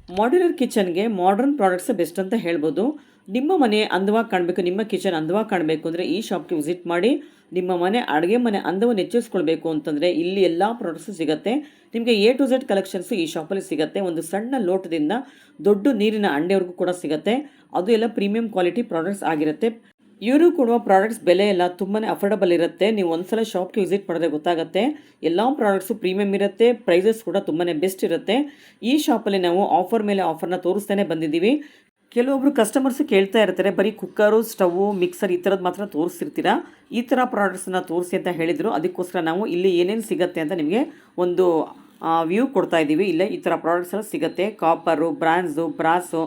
Modular ಕಿಚನ್ಗೆ modern products best ಅಂತ ಹೇಳ್ಬೋದು. ನಿಮ್ಮ ಮನೆ ಅಂದವಾಗಿ ಕಾಣಬೇಕು, ನಿಮ್ಮ ಕಿಚನ್ ಅಂದವಾಗಿ ಕಾಣಬೇಕು ಅಂದರೆ ಈ ಶಾಪ್ಗೆ ವಿಸಿಟ್ ಮಾಡಿ. ನಿಮ್ಮ ಮನೆ ಅಡುಗೆ ಮನೆ ಅಂದವನ್ನು ಹೆಚ್ಚಿಸ್ಕೊಳ್ಬೇಕು ಅಂತಂದರೆ ಇಲ್ಲಿ ಎಲ್ಲ ಪ್ರಾಡಕ್ಟ್ಸು ಸಿಗುತ್ತೆ. ನಿಮಗೆ ಎ ಟು ಝೆಡ್ ಕಲೆಕ್ಷನ್ಸು ಈ ಶಾಪಲ್ಲಿ ಸಿಗುತ್ತೆ. ಒಂದು ಸಣ್ಣ ಲೋಟದಿಂದ ದೊಡ್ಡ ನೀರಿನ ಅಂಡೆವರೆಗೂ ಕೂಡ ಸಿಗುತ್ತೆ. ಅದು ಎಲ್ಲ ಪ್ರೀಮಿಯಂ ಕ್ವಾಲಿಟಿ ಪ್ರಾಡಕ್ಟ್ಸ್ ಆಗಿರುತ್ತೆ. ಇವರು ಕೊಡುವ ಪ್ರಾಡಕ್ಟ್ಸ್ ಬೆಲೆ ಎಲ್ಲ ತುಂಬಾ ಅಫೋರ್ಡಬಲ್ ಇರುತ್ತೆ. ನೀವು ಒಂದ್ಸಲ ಶಾಪ್ಗೆ ವಿಸಿಟ್ ಮಾಡಿದ್ರೆ ಗೊತ್ತಾಗುತ್ತೆ. ಎಲ್ಲ ಪ್ರಾಡಕ್ಟ್ಸು ಪ್ರೀಮಿಯಂ ಇರುತ್ತೆ, ಪ್ರೈಸಸ್ ಕೂಡ ತುಂಬಾ ಬೆಸ್ಟ್ ಇರುತ್ತೆ. ಈ ಶಾಪಲ್ಲಿ ನಾವು ಆಫರ್ ಮೇಲೆ ಆಫರ್ನ ತೋರಿಸ್ತಾನೆ ಬಂದಿದ್ದೀವಿ. ಕೆಲವೊಬ್ರು ಕಸ್ಟಮರ್ಸ್ ಕೇಳ್ತಾ ಇರ್ತಾರೆ, ಬರೀ ಕುಕ್ಕರು, ಸ್ಟವ್, ಮಿಕ್ಸರ್ ಈ ಥರದ್ದು ಮಾತ್ರ ತೋರಿಸ್ತಿರ್ತೀರಾ, ಈ ಥರ ಪ್ರಾಡಕ್ಟ್ಸನ್ನ ತೋರಿಸಿ ಅಂತ ಹೇಳಿದರು. ಅದಕ್ಕೋಸ್ಕರ ನಾವು ಇಲ್ಲಿ ಏನೇನು ಸಿಗುತ್ತೆ ಅಂತ ನಿಮಗೆ ಒಂದು ವ್ಯೂ ಕೊಡ್ತಾ ಇದ್ದೀವಿ. ಇಲ್ಲೇ ಈ ಥರ ಪ್ರಾಡಕ್ಟ್ಸ್ ಎಲ್ಲ ಸಿಗುತ್ತೆ. ಕಾಪರು, ಬ್ರಾನ್ಸು, ಬ್ರಾಸು,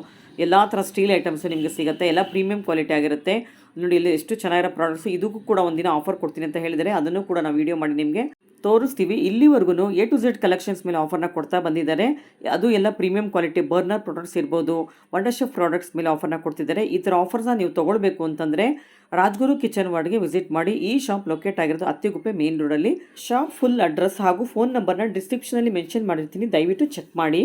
ಎಲ್ಲ ಥರ ಸ್ಟೀಲ್ ಐಟಮ್ಸು ನಿಮಗೆ ಸಿಗುತ್ತೆ. ಎಲ್ಲ ಪ್ರೀಮಿಯಂ ಕ್ವಾಲಿಟಿ ಆಗಿರುತ್ತೆ. ನೋಡಿ ಇಲ್ಲಿ ಎಷ್ಟು ಚೆನ್ನಾಗಿರೋ ಪ್ರಾಡಕ್ಟ್ಸು. ಇದಕ್ಕೂ ಕೂಡ ಒಂದಿನ ಆಫರ್ ಕೊಡ್ತೀನಿ ಅಂತ ಹೇಳಿದರೆ ಅದನ್ನು ಕೂಡ ನಾವು ವಿಡಿಯೋ ಮಾಡಿ ನಿಮಗೆ ತೋರಿಸ್ತೀವಿ. ಇಲ್ಲಿವರೆಗೂ ಎ ಟು ಝೆಡ್ ಕಲೆಕ್ಷನ್ಸ್ ಮೇಲೆ ಆಫರ್ನ ಕೊಡ್ತಾ ಬಂದಿದ್ದಾರೆ. ಅದು ಎಲ್ಲ ಪ್ರೀಮಿಯಂ ಕ್ವಾಲಿಟಿ ಬರ್ನರ್ ಪ್ರಾಡಕ್ಟ್ಸ್ ಇರ್ಬೋದು, ವಂಡರ್ ಶೆಫ್ ಪ್ರಾಡಕ್ಟ್ಸ್ ಮೇಲೆ ಆಫರ್ನ ಕೊಡ್ತಿದ್ದಾರೆ. ಈ ಥರ ಆಫರ್ಸ್ನ ನೀವು ತೊಗೊಳ್ಬೇಕು ಅಂತಂದರೆ ರಾಜ್ಗುರು ಕಿಚನ್ ವಾರ್ಡ್ಗೆ ವಿಸಿಟ್ ಮಾಡಿ. ಈ ಶಾಪ್ ಲೊಕೇಟ್ ಆಗಿರೋದು ಅತ್ತಿಗುಪ್ಪೆ ಮೇನ್ ರೋಡಲ್ಲಿ. ಶಾಪ್ ಫುಲ್ ಅಡ್ರೆಸ್ ಹಾಗೂ ಫೋನ್ ನಂಬರ್ನ ಡಿಸ್ಕ್ರಿಪ್ಷನಲ್ಲಿ ಮೆನ್ಷನ್ ಮಾಡಿರ್ತೀನಿ, ದಯವಿಟ್ಟು ಚೆಕ್ ಮಾಡಿ.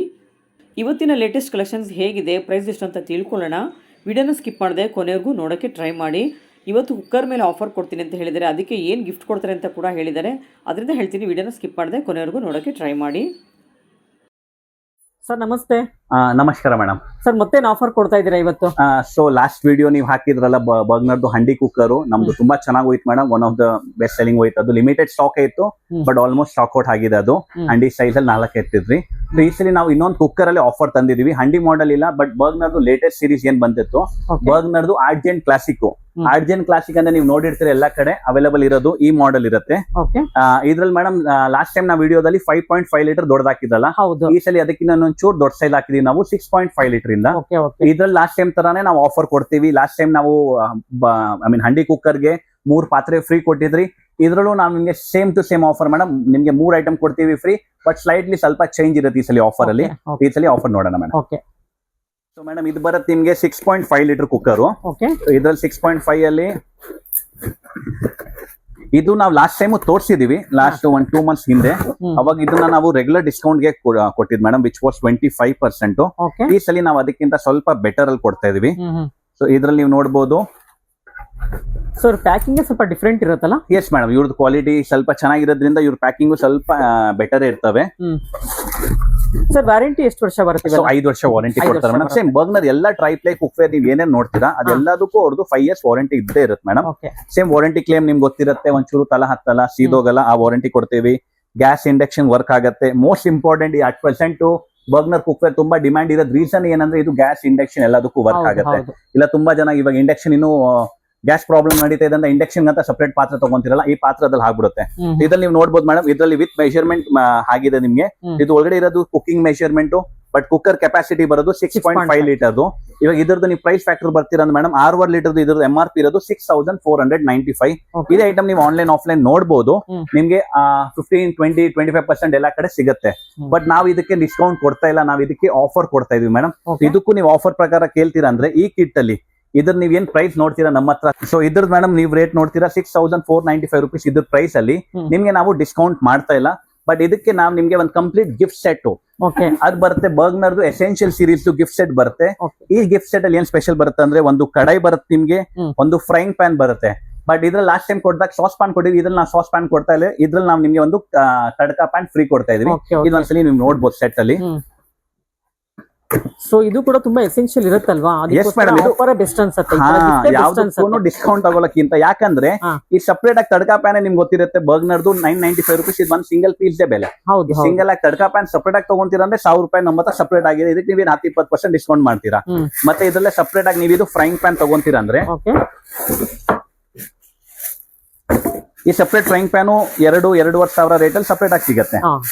ಇವತ್ತಿನ ಲೇಟೆಸ್ಟ್ ಕಲೆಕ್ಷನ್ಸ್ ಹೇಗಿದೆ, ಪ್ರೈಸ್ ಎಷ್ಟು ಅಂತ ತಿಳ್ಕೊಳ್ಳೋಣ. ವಿಡಿಯೋನ ಸ್ಕಿಪ್ ಮಾಡಿದೆ ಕೊನೆವರೆಗೂ ನೋಡೋಕ್ಕೆ ಟ್ರೈ ಮಾಡಿ. ಇವತ್ತು ಕುಕ್ಕರ್ ಮೇಲೆ ಆಫರ್ ಕೊಡ್ತೀನಿ ಅಂತ ಹೇಳಿದರೆ ಅದಕ್ಕೆ ಏನು ಗಿಫ್ಟ್ ಕೊಡ್ತಾರೆ ಅಂತ ಕೂಡ ಹೇಳಿದ್ದಾರೆ. ಅದರಿಂದ ಹೇಳ್ತೀನಿ, ವಿಡಿಯೋನ ಸ್ಕಿಪ್ ಮಾಡಿದೆ ಕೊನೆವರೆಗೂ ನೋಡೋಕ್ಕೆ ಟ್ರೈ ಮಾಡಿ. ಸರ್ ನಮಸ್ತೆ. ನಮಸ್ಕಾರ ಮೇಡಮ್. ಸರ್ ಮತ್ತೇನು ಆಫರ್ ಕೊಡ್ತಾ ಇದ್ದೀರಾ ಇವತ್ತು? ಸೊ ಲಾಸ್ಟ್ ವಿಡಿಯೋ ನೀವು ಹಾಕಿದ್ರಲ್ಲ ಬರ್ನರ್ದು ಹಂಡಿ ಕುಕ್ಕರು, ನಮ್ದು ತುಂಬಾ ಚೆನ್ನಾಗಿ ಹೋಯ್ತು madam. One of the best selling ಹೋಯ್ತು. ಅದು ಲಿಮಿಟೆಡ್ ಸ್ಟಾಕ್ ಇತ್ತು, ಬಟ್ ಆಲ್ಮೋಸ್ಟ್ ಸ್ಟಾಕ್ ಔಟ್ ಆಗಿದೆ. ಅದು ಹಂಡಿ ಸೈಜ್ ಅಲ್ಲಿ 4 ಎತ್ತಿದ್ರಿ. ಸೊ ಈ ಸಲ ನಾವು ಇನ್ನೊಂದು ಕುಕ್ಕರ್ ಅಲ್ಲಿ ಆಫರ್ ತಂದಿದೀವಿ. ಹಂಡಿ ಮಾಡೆಲ್ ಇಲ್ಲ, ಬಟ್ ಬರ್ನರ್ದು ಲೇಟೆಸ್ಟ್ ಸೀರೀಸ್ ಏನ್ ಬಂದಿತ್ತು, ಬರ್ನರ್ದು ಆರ್ಜೆನ್ ಕ್ಲಾಸಿಕ್. ಆರ್ಜೆನ್ ಕ್ಲಾಸಿಕ್ ಅಂದ್ರೆ ನೀವು ನೋಡಿರ್ತೀರಿ ಎಲ್ಲಾ ಕಡೆ ಅವೈಲೇಬಲ್ ಇರೋದು ಈ ಮಾಡೆಲ್ ಇರುತ್ತೆ. ಇದ್ರಲ್ಲಿ ಮೇಡಮ್ ಲಾಸ್ಟ್ ಟೈಮ್ ನಾವು ವಿಡಿಯೋದಲ್ಲಿ 5.5 ಲೀಟರ್ ದೊಡ್ಡದಾಕಿದ್ರಲ್ಲ, ಈ ಸಲ ಅದಕ್ಕಿಂತ ಒಂಚೂರು ದೊಡ್ಡ ಸೈಜ್ ಹಾಕಿದೀವಿ ನಾವು 6.5 ಲೀಟರ್ ಇಂದ. ಇದ್ರಲ್ಲಿ ಲಾಸ್ಟ್ ಟೈಮ್ ತರಾನೇ ನಾವು ಆಫರ್ ಕೊಡ್ತೀವಿ. ಲಾಸ್ಟ್ ಟೈಮ್ ನಾವು ಹಂಡಿ ಕುಕ್ಕರ್ಗೆ 3 ಪಾತ್ರೆ ಫ್ರೀ ಕೊಟ್ಟಿದ್ರಿ. ಇದ್ರಲ್ಲೂ ನಾವು ನಿಮ್ಗೆ same to same offer madam. ನಿಮ್ಗೆ 3 ಐಟಮ್ ಕೊಡ್ತೀವಿ ಫ್ರೀ, ಬಟ್ ಸ್ಲೈಟ್ಲಿ ಸ್ವಲ್ಪ ಚೇಂಜ್ ಇರುತ್ತೆ ಈ ಸಲ ಆಫರ್ ಅಲ್ಲಿ. ಈ ಸಲ ಆಫರ್ ನೋಡೋಣ ಮೇಡಮ್. ಸೊ ಮೇಡಮ್ ಇದು ಬರುತ್ತೆ ನಿಮ್ಗೆ 6.5 ಲೀಟರ್ ಕುಕ್ಕರು. ಇದ್ರಲ್ಲಿ 6.5 ಅಲ್ಲಿ ಇದು ನಾವು ಲಾಸ್ಟ್ ಟೈಮ್ ತೋರಿಸಿದೀವಿ, ಲಾಸ್ಟ್ 1-2 ಮಂತ್ಸ್ ಹಿಂದೆ. ಅವಾಗ ಇದನ್ನ ನಾವು ರೆಗ್ಯುಲರ್ ಡಿಸ್ಕೌಂಟ್ ಗೆ ಕೊಟ್ಟಿದ್ ಮೇಡಮ್, ವಿಚ್ ವಾಸ್ 25%. ಈ ಸಲ ನಾವು ಅದಕ್ಕಿಂತ ಸ್ವಲ್ಪ ಬೆಟರ್ ಅಲ್ಲಿ ಕೊಡ್ತಾ ಇದೀವಿ. ಸೊ ಇದ್ರಲ್ಲಿ ನೀವು ನೋಡಬಹುದು. ಸರ್ ಪ್ಯಾಕಿಂಗ್ ಸ್ವಲ್ಪ ಡಿಫ್ರೆಂಟ್ ಇರುತ್ತಲ್ಲ? ಎಸ್ ಮೇಡಮ್, ಇವ್ರದ್ದು ಕ್ವಾಲಿಟಿ ಸ್ವಲ್ಪ ಚೆನ್ನಾಗಿರೋದ್ರಿಂದ ಇವ್ರ ಪ್ಯಾಕಿಂಗ್ ಸ್ವಲ್ಪ ಬೆಟರ್ ಇರ್ತವೆ. ಸರ್ ವ್ಯಾರಂಟಿ ಎಷ್ಟು ವರ್ಷ ಬರುತ್ತೆ? 5 ವರ್ಷ ವಾರಂಟಿ ಕೊಡ್ತಾರೆ ಮೇಡಮ್. ಸೇಮ್ ಬರ್ನರ್ ಎಲ್ಲ ಟ್ರೈಪ್ಲೈ ಕುಕ್ವೇರ್ ನೀವು ಏನೇನ್ ನೋಡ್ತೀರಾ ಅದೆಲ್ಲದಕ್ಕೂ ಅವ್ರದ್ದು 5 years ವಾರಂಟಿ ಇದ್ದೇ ಇರುತ್ತೆ ಮೇಡಮ್. ಸೇಮ್ ವಾರಂಟಿ ಕ್ಲೇಮ್ ನಿಮ್ಗೆ ಗೊತ್ತಿರುತ್ತೆ, ಒಂಚೂರು ತಲ ಹತ್ತಲ್ಲ, ಸೀದೋಗಲ್ಲ, ಆ ವಾರಂಟಿ ಕೊಡ್ತೀವಿ. ಗ್ಯಾಸ್ ಇಂಡಕ್ಷನ್ ವರ್ಕ್ ಆಗುತ್ತೆ. ಮೋಸ್ಟ್ ಇಂಪಾರ್ಟೆಂಟ್, ಈ 8% ಬರ್ನರ್ ಕುಕ್ವೇರ್ ತುಂಬಾ ಡಿಮ್ಯಾಂಡ್ ಇರೋದ್ ರೀಸನ್ ಏನಂದ್ರೆ ಇದು ಗ್ಯಾಸ್ ಇಂಡಕ್ಷನ್ ಎಲ್ಲದಕ್ಕೂ ವರ್ಕ್ ಆಗುತ್ತೆ. ಇಲ್ಲ ತುಂಬಾ ಜನ ಇವಾಗ ಇಂಡಕ್ಷನ್ ಇನ್ನು ಗ್ಯಾಸ್ ಪ್ರಾಬ್ಲಮ್ ನಡೀತಾ ಇದೆ ಅಂತ ಇಂಡಕ್ಷನ್ ಅಂತ ಸಪರೇಟ್ ಪಾತ್ರ ತಗೊಂತಿರಲ್ಲ, ಈ ಪಾತ್ರದಲ್ಲಿ ಆಗ್ಬಿಡುತ್ತೆ. ಇದ್ರಲ್ಲಿ ನೀವು ನೋಡ್ಬೋದು ಮೇಡಮ್, ಇದ್ರಲ್ಲಿ ವಿತ್ ಮೆಷರ್ಮೆಂಟ್ ಆಗಿದೆ ನಿಮ್ಗೆ. ಇದು ಒಳಗಡೆ ಇರೋದು cooking measurement, but cooker capacity ಬರೋದು 6.5 ಲೀಟರ್ದು. ಇವಾಗ ಇದ್ರದ್ದು ನೀವು ಪ್ರೈಸ್ ಫ್ಯಾಕ್ಟರ್ ಬರ್ತೀರಾ ಮೇಡಮ್, 6.5 ಲೀಟರ್ದು ಇದ್ರದ್ದು MRP ಇರೋದು 6495. ಇದೇ ಐಟಮ್ ನೀವು ಆನ್ಲೈನ್ ಆಫ್ಲೈನ್ ನೋಡಬಹುದು. ನಿಮ್ಗೆ 15-20-25% ಎಲ್ಲಾ ಕಡೆ ಸಿಗುತ್ತೆ. ಬಟ್ ನಾವು ಇದಕ್ಕೆ ಡಿಸ್ಕೌಂಟ್ ಕೊಡ್ತಾ ಇಲ್ಲ, ನಾವು ಇದಕ್ಕೆ ಆಫರ್ ಕೊಡ್ತಾ ಇದೀವಿ ಮೇಡಮ್. ಇದಕ್ಕೂ ನೀವು ಆಫರ್ ಪ್ರಕಾರ ಕೇಳ್ತೀರಾ ಅಂದ್ರೆ ಈ ಕಿಟ್ ಅಲ್ಲಿ ಇದ್ರ ನೀವ್ ಏನ್ ಪ್ರೈಸ್ ನೋಡ್ತೀರಾ ನಮ್ಮ ಹತ್ರ, ಸೊ ಇದ್ರದ್ದು ಮೇಡಮ್ ನೀವು ರೇಟ್ ನೋಡ್ತೀರಾ 6495 rupees ಇದ್ರ ಪ್ರೈಸ್ ಅಲ್ಲಿ. ನಿಮ್ಗೆ ನಾವು ಡಿಸ್ಕೌಂಟ್ ಮಾಡ್ತಾ ಇಲ್ಲ, ಬಟ್ ಇದಕ್ಕೆ ನಾವು ನಿಮ್ಗೆ ಒಂದು ಕಂಪ್ಲೀಟ್ ಗಿಫ್ಟ್ ಸೆಟ್ ಅದ್ ಬರುತ್ತೆ. ಬರ್ಗ್ನರ್ದು ಎಸೆನ್ಷಿಯಲ್ ಸೀರೀಸ್ ಗಿಫ್ಟ್ ಸೆಟ್ ಬರುತ್ತೆ. ಈ ಗಿಫ್ಟ್ ಸೆಟ್ ಅಲ್ಲಿ ಏನ್ ಸ್ಪೆಷಲ್ ಬರುತ್ತೆ ಅಂದ್ರೆ ಒಂದು ಕಡಾಯಿ ಬರುತ್ತೆ ನಿಮ್ಗೆ, ಒಂದು ಫ್ರೈಂಗ್ ಪ್ಯಾನ್ ಬರುತ್ತೆ. ಬಟ್ ಇದ್ರಲ್ಲಿ ಲಾಸ್ಟ್ ಟೈಮ್ ಕೊಡ್ದಾಗ ಸಾಸ್ ಪ್ಯಾನ್ ಕೊಟ್ಟಿದ್ವಿ, ಇದ್ರಲ್ಲಿ ನಾವು ಸಾಸ್ ಪ್ಯಾನ್ ಕೊಡ್ತಾ ಇಲ್ಲ. ಇದ್ರಲ್ಲಿ ನಾವು ನಿಮ್ಗೆ ಒಂದು ತಡ್ಕಾ ಪ್ಯಾನ್ ಫ್ರೀ ಕೊಡ್ತಾ ಇದೀವಿ. ಇದೊಂದ್ಸಲಿ ನೀವು ನೋಡ್ಬೋದು ಸೆಟ್ ಅಲ್ಲಿ. ಸೊ ಇದು ಕೂಡ ತುಂಬಾ ಎಸೆನ್ಷಿಯಲ್ ಇರುತ್ತಲ್ವಾ? ಬೆಸ್ಟ್ ಅನ್ಸುತ್ತೆ ಯಾವ್ದಕ್ಕೂ ಡಿಸ್ಕೌಂಟ್ ತಗೊಳಕ್ಕಿಂತ. ಯಾಕಂದ್ರೆ ಈ ಸಪರೇಟ್ ಆಗಿ ತಡ್ಕಾ ಪ್ಯಾನ್ ನಿಮ್ಗೆ ಗೊತ್ತಿರುತ್ತೆ, ಬರ್ಗ್ನರ್ದು 995 rupees ಇದು ಒಂದು ಸಿಂಗಲ್ ಪೀಸ್ ಬೆಲೆ. ಸಿಂಗಲ್ ಆಗಿ ತಡ್ಕಾ ಪ್ಯಾನ್ ಸಪರೇಟ್ ಆಗಿ ತಗೊಂತೀರಾ ಅಂದ್ರೆ 1000 ರೂಪಾಯಿ ನಮ್ಮ ಹತ್ರ ಸಪರೇಟ್ ಆಗಿದೆ. ಇದಕ್ಕೆ ನೀವೇನ್ 10-20% ಡಿಸ್ಕೌಂಟ್ ಮಾಡ್ತೀರಾ. ಮತ್ತೆ ಇದ್ರಲ್ಲೇ ಸಪರೇಟ್ ಆಗಿ ನೀವು ಇದು ಫ್ರೈಂಗ್ ಪ್ಯಾನ್ ತಗೊಂತೀರಾ ಅಂದ್ರೆ ಈ ಸಪರೇಟ್ ಫ್ರೈಂಗ್ ಪ್ಯಾನು 2-2.5 ಸಾವಿರ ರೇಟ್ ಅಲ್ಲಿ ಸಪರೇಟ್ ಆಗಿ ಸಿಗುತ್ತೆ.